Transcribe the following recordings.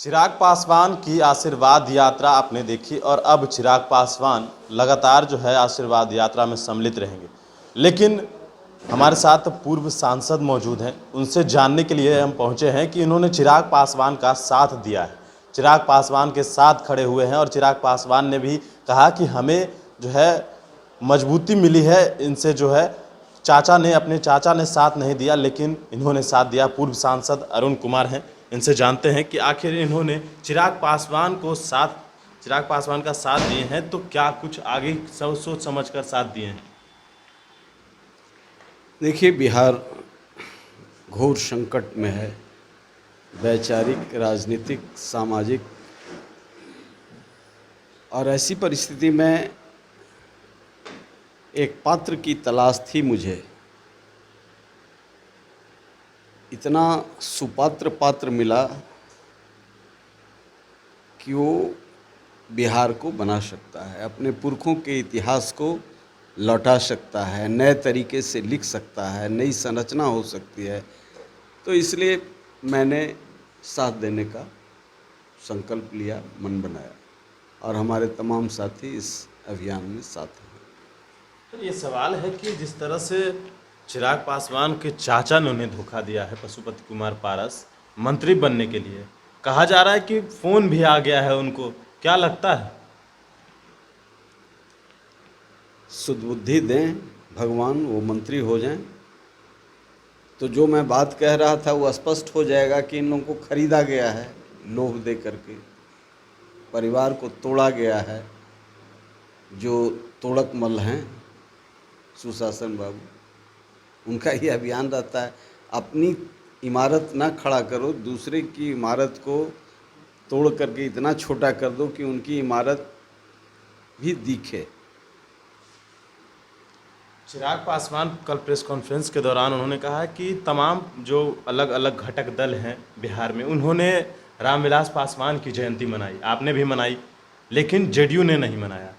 चिराग पासवान की आशीर्वाद यात्रा आपने देखी और अब चिराग पासवान लगातार जो है आशीर्वाद यात्रा में सम्मिलित रहेंगे। लेकिन हमारे साथ पूर्व सांसद मौजूद हैं, उनसे जानने के लिए हम पहुंचे हैं कि इन्होंने चिराग पासवान का साथ दिया है, चिराग पासवान के साथ खड़े हुए हैं और चिराग पासवान ने भी कहा कि हमें जो है मजबूती मिली है इनसे। जो है अपने चाचा ने साथ नहीं दिया लेकिन इन्होंने साथ दिया। पूर्व सांसद अरुण कुमार हैं, इनसे जानते हैं कि आखिर इन्होंने चिराग पासवान का साथ दिए हैं तो क्या कुछ आगे सोच समझ कर साथ दिए हैं। देखिए, बिहार घोर संकट में है, वैचारिक, राजनीतिक, सामाजिक। और ऐसी परिस्थिति में एक पात्र की तलाश थी मुझे। इतना सुपात्र पात्र मिला कि वो बिहार को बना सकता है, अपने पुरखों के इतिहास को लौटा सकता है, नए तरीके से लिख सकता है, नई संरचना हो सकती है। तो इसलिए मैंने साथ देने का संकल्प लिया, मन बनाया और हमारे तमाम साथी इस अभियान में साथ हैं। तो ये सवाल है कि जिस तरह से चिराग पासवान के चाचा ने उन्हें धोखा दिया है, पशुपति कुमार पारस, मंत्री बनने के लिए कहा जा रहा है कि फोन भी आ गया है उनको, क्या लगता है। सुदबुद्धि दें भगवान, वो मंत्री हो जाएं तो जो मैं बात कह रहा था वो स्पष्ट हो जाएगा कि इन लोगों को खरीदा गया है, लोभ दे करके परिवार को तोड़ा गया है। जो तोड़क मल हैं सुशासन बाबू, उनका ये अभियान रहता है, अपनी इमारत ना खड़ा करो, दूसरे की इमारत को तोड़ करके इतना छोटा कर दो कि उनकी इमारत भी दिखे। चिराग पासवान कल प्रेस कॉन्फ्रेंस के दौरान उन्होंने कहा कि तमाम जो अलग अलग घटक दल हैं बिहार में, उन्होंने रामविलास पासवान की जयंती मनाई, आपने भी मनाई, लेकिन जेडीयू ने नहीं मनाया।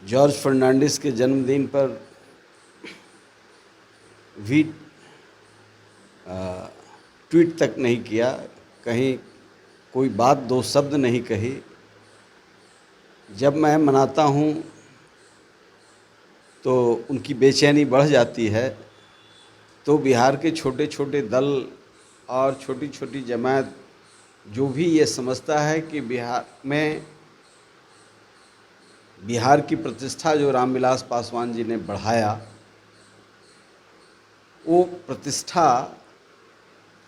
जॉर्ज फर्नांडिस के जन्मदिन पर भी ट्वीट तक नहीं किया, कहीं कोई बात दो शब्द नहीं कही। जब मैं मनाता हूँ तो उनकी बेचैनी बढ़ जाती है। तो बिहार के छोटे छोटे दल और छोटी छोटी जमात जो भी ये समझता है कि बिहार की प्रतिष्ठा जो रामविलास पासवान जी ने बढ़ाया, वो प्रतिष्ठा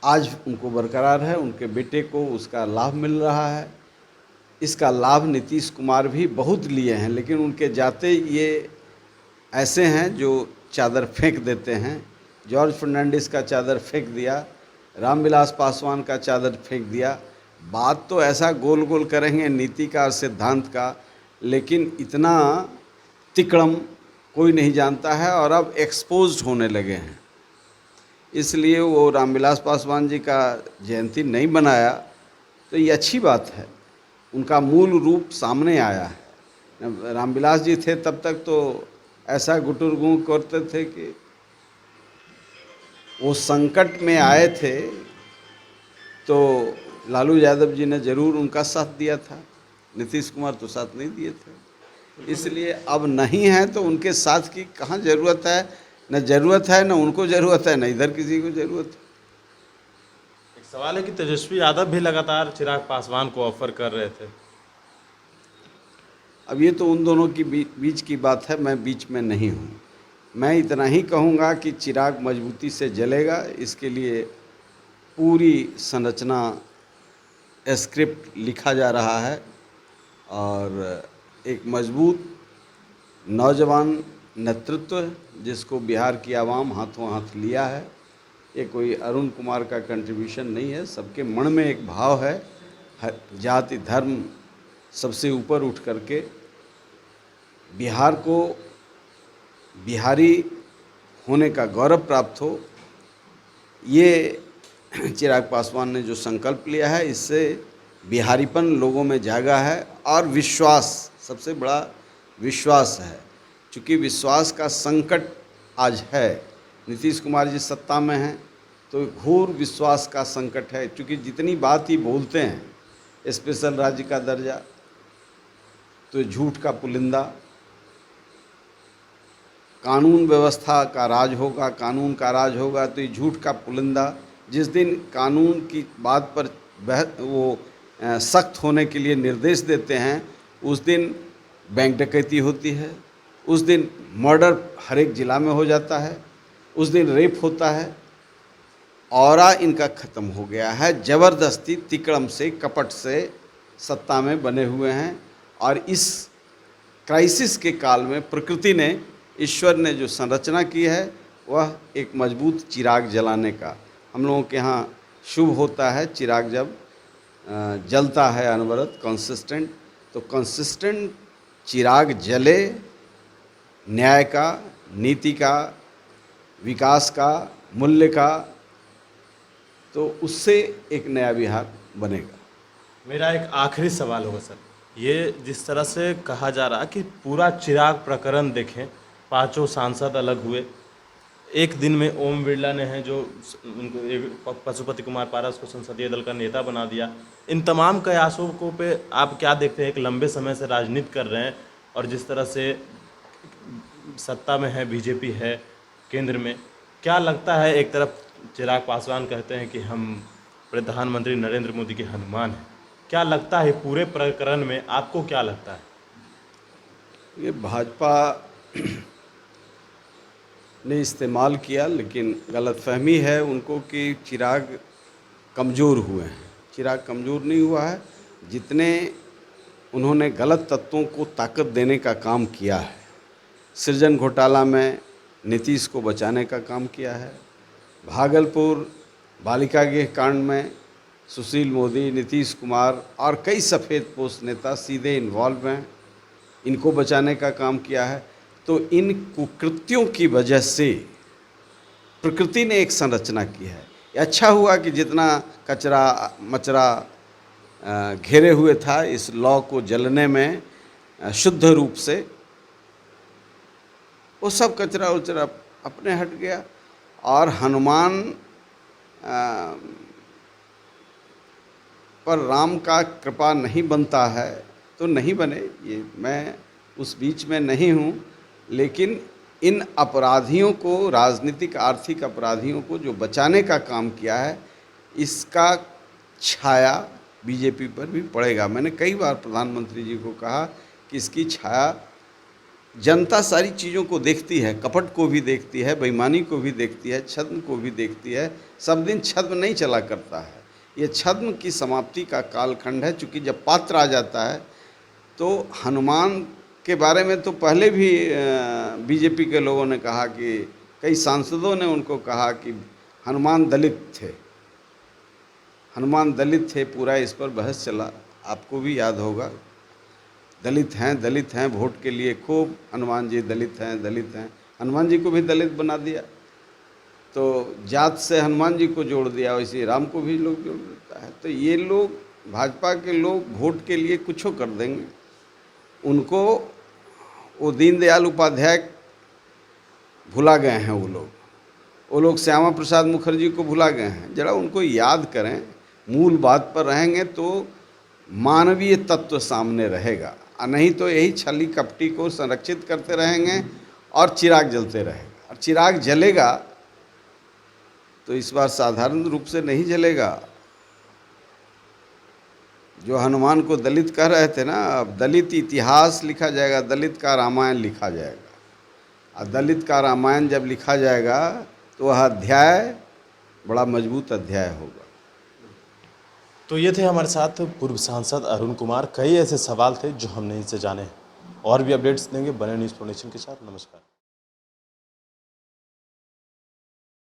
आज उनको बरकरार है, उनके बेटे को उसका लाभ मिल रहा है। इसका लाभ नीतीश कुमार भी बहुत लिए हैं, लेकिन उनके जाते ये ऐसे हैं जो चादर फेंक देते हैं। जॉर्ज फर्नांडिस का चादर फेंक दिया, रामविलास पासवान का चादर फेंक दिया। बात तो ऐसा गोल गोल करेंगे नीति का और सिद्धांत का, लेकिन इतना तिकड़म कोई नहीं जानता है और अब एक्सपोज्ड होने लगे हैं। इसलिए वो रामविलास पासवान जी का जयंती नहीं बनाया तो ये अच्छी बात है, उनका मूल रूप सामने आया है। रामविलास जी थे तब तक तो ऐसा गुटुरगू करते थे कि वो संकट में आए थे तो लालू यादव जी ने ज़रूर उनका साथ दिया था, नीतीश कुमार तो साथ नहीं दिए थे। इसलिए अब नहीं है तो उनके साथ की कहाँ ज़रूरत है, न ज़रूरत है, न उनको ज़रूरत है, न इधर किसी को ज़रूरत है। एक सवाल है कि तेजस्वी यादव भी लगातार चिराग पासवान को ऑफर कर रहे थे। अब ये तो उन दोनों की बीच की बात है, मैं बीच में नहीं हूँ। मैं इतना ही कहूँगा कि चिराग मजबूती से जलेगा, इसके लिए पूरी संरचना स्क्रिप्ट लिखा जा रहा है और एक मजबूत नौजवान नेतृत्व जिसको बिहार की आवाम हाथों हाथ लिया है। ये कोई अरुण कुमार का कंट्रीब्यूशन नहीं है, सबके मन में एक भाव है, जाति धर्म सबसे ऊपर उठ करके बिहार को बिहारी होने का गौरव प्राप्त हो। ये चिराग पासवान ने जो संकल्प लिया है, इससे बिहारीपन लोगों में जागा है और विश्वास, सबसे बड़ा विश्वास है। चूँकि विश्वास का संकट आज है, नीतीश कुमार जी सत्ता में हैं, तो घोर विश्वास का संकट है, क्योंकि जितनी बात ही बोलते हैं स्पेशल राज्य का दर्जा, तो झूठ का पुलिंदा, कानून व्यवस्था का राज होगा, कानून का राज होगा, तो ये झूठ का पुलिंदा। जिस दिन कानून की बात पर वो सख्त होने के लिए निर्देश देते हैं, उस दिन बैंक डकैती होती है, उस दिन मर्डर हर एक ज़िला में हो जाता है, उस दिन रेप होता है। औरा इनका ख़त्म हो गया है, ज़बरदस्ती तिकड़म से कपट से सत्ता में बने हुए हैं। और इस क्राइसिस के काल में प्रकृति ने, ईश्वर ने जो संरचना की है वह एक मजबूत चिराग जलाने का। हम लोगों के यहाँ शुभ होता है चिराग जब जलता है अनवरत, कंसिस्टेंट, तो कंसिस्टेंट चिराग जले न्याय का, नीति का, विकास का, मूल्य का, तो उससे एक नया बिहार बनेगा। मेरा एक आखिरी सवाल होगा सर, ये जिस तरह से कहा जा रहा कि पूरा चिराग प्रकरण देखें, पांचों सांसद अलग हुए, एक दिन में ओम बिरला ने हैं जो उनको पशुपति कुमार पारस को संसदीय दल का नेता बना दिया। इन तमाम कयासों को पे आप क्या देखते हैं? एक लंबे समय से राजनीति कर रहे हैं और जिस तरह से सत्ता में है, बीजेपी है केंद्र में, क्या लगता है? एक तरफ चिराग पासवान कहते हैं कि हम प्रधानमंत्री नरेंद्र मोदी के हनुमान हैं, क्या लगता है पूरे प्रकरण में आपको क्या लगता है? ये भाजपा ने इस्तेमाल किया, लेकिन गलतफहमी है उनको कि चिराग कमज़ोर हुए हैं। चिराग कमज़ोर नहीं हुआ है, जितने उन्होंने गलत तत्वों को ताकत देने का काम किया है। सृजन घोटाला में नीतीश को बचाने का काम किया है, भागलपुर बालिका गृह कांड में सुशील मोदी, नीतीश कुमार और कई सफ़ेदपोश नेता सीधे इन्वॉल्व हैं, इनको बचाने का काम किया है। तो इन कुकृत्यों की वजह से प्रकृति ने एक संरचना की है। अच्छा हुआ कि जितना कचरा मचरा घेरे हुए था इस लॉ को जलने में शुद्ध रूप से, वो सब कचरा उचरा अपने हट गया। और हनुमान पर राम का कृपा नहीं बनता है तो नहीं बने, ये मैं उस बीच में नहीं हूँ, लेकिन इन अपराधियों को, राजनीतिक आर्थिक अपराधियों को जो बचाने का काम किया है, इसका छाया बीजेपी पर भी पड़ेगा। मैंने कई बार प्रधानमंत्री जी को कहा कि इसकी छाया, जनता सारी चीज़ों को देखती है, कपट को भी देखती है, बेईमानी को भी देखती है, छद्म को भी देखती है। सब दिन छद्म नहीं चला करता है, ये छद्म की समाप्ति का कालखंड है। चूँकि जब पात्र आ जाता है तो हनुमान के बारे में तो पहले भी बीजेपी के लोगों ने कहा कि कई सांसदों ने उनको कहा कि हनुमान दलित थे, हनुमान दलित थे, पूरा इस पर बहस चला, आपको भी याद होगा। दलित हैं, वोट के लिए खूब हनुमान जी दलित हैं, दलित हैं। हनुमान जी को भी दलित बना दिया, तो जात से हनुमान जी को जोड़ दिया, वैसे राम को भी लोग जोड़ देता है। तो ये लोग, भाजपा के लोग वोट के लिए कुछ कर देंगे। उनको वो दीनदयाल उपाध्याय भुला गए हैं, वो लोग श्यामा प्रसाद मुखर्जी को भुला गए हैं। जरा उनको याद करें, मूल बात पर रहेंगे तो मानवीय तत्व सामने रहेगा, और नहीं तो यही छली कपटी को संरक्षित करते रहेंगे और चिराग जलते रहेगा। और चिराग जलेगा तो इस बार साधारण रूप से नहीं जलेगा। जो हनुमान को दलित कह रहे थे ना, अब दलित इतिहास लिखा जाएगा, दलित का रामायण लिखा जाएगा। और दलित का रामायण जब लिखा जाएगा तो वह अध्याय बड़ा मजबूत अध्याय होगा। तो ये थे हमारे साथ पूर्व सांसद अरुण कुमार। कई ऐसे सवाल थे जो हमने इनसे जाने हैं। और भी अपडेट्स देंगे, बने न्यूज़ फोनेशन के साथ। नमस्कार।